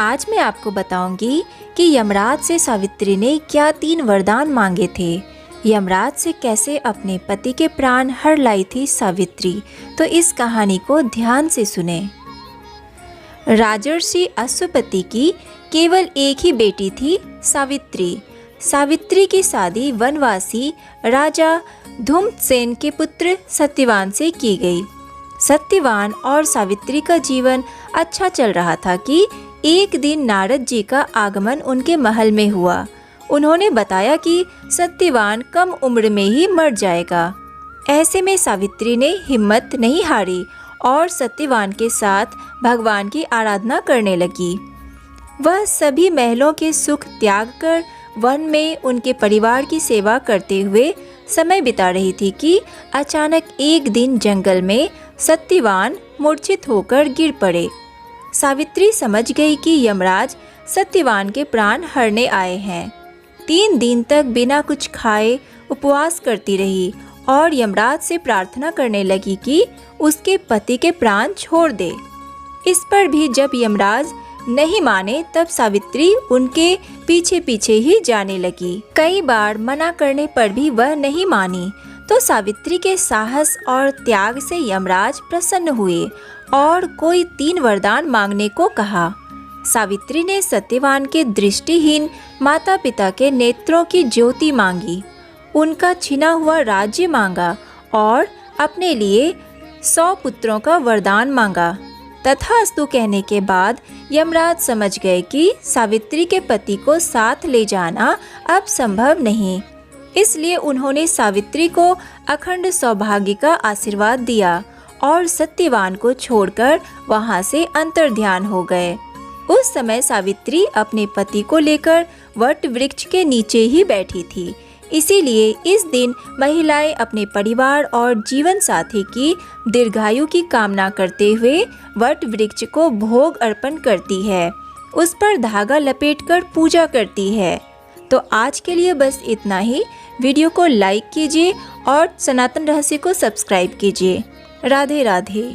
आज मैं आपको बताऊंगी कि यमराज से सावित्री ने क्या 3 वरदान मांगे थे। यमराज से कैसे अपने पति के प्राण हर लाई थी सावित्री। तो इस कहानी को ध्यान से सुने। राजर्षि अश्वपति की केवल एक ही बेटी थी, सावित्री। सावित्री की शादी वनवासी राजा धूम्रसेन के पुत्र सत्यवान से की गई। सत्यवान और सावित्री का जीवन अच्छा चल रहा था कि एक दिन नारद जी का आगमन उनके महल में हुआ। उन्होंने बताया कि सत्यवान कम उम्र में ही मर जाएगा। ऐसे में सावित्री ने हिम्मत नहीं हारी और सत्यवान के साथ भगवान की आराधना करने लगी। वह सभी महलों के सुख त्याग कर वन में उनके परिवार की सेवा करते हुए समय बिता रही थी कि अचानक एक दिन जंगल में सत्यवान मूर्छित होकर गिर पड़े। सावित्री समझ गई कि यमराज सत्यवान के प्राण हरने आए हैं। 3 दिन तक बिना कुछ खाए उपवास करती रही और यमराज से प्रार्थना करने लगी कि उसके पति के प्राण छोड़ दे। इस पर भी जब यमराज नहीं माने तब सावित्री उनके पीछे पीछे ही जाने लगी। कई बार मना करने पर भी वह नहीं मानी तो सावित्री के साहस और त्याग से यमराज प्रसन्न हुए और कोई 3 वरदान मांगने को कहा। सावित्री ने सत्यवान के दृष्टिहीन माता पिता के नेत्रों की ज्योति मांगी, उनका छिना हुआ राज्य मांगा और अपने लिए 100 पुत्रों का वरदान मांगा। तथास्तु कहने के बाद यमराज समझ गए कि सावित्री के पति को साथ ले जाना अब संभव नहीं। इसलिए उन्होंने सावित्री को अखंड सौभाग्य का आशीर्वाद दिया और सत्यवान को छोड़कर वहां से अंतर्ध्यान हो गए। उस समय सावित्री अपने पति को लेकर वट वृक्ष के नीचे ही बैठी थी। इसीलिए इस दिन महिलाएं अपने परिवार और जीवन साथी की दीर्घायु की कामना करते हुए वट वृक्ष को भोग अर्पण करती है, उस पर धागा लपेटकर पूजा करती है। तो आज के लिए बस इतना ही। वीडियो को लाइक कीजिए और सनातन रहस्य को सब्सक्राइब कीजिए। राधे राधे।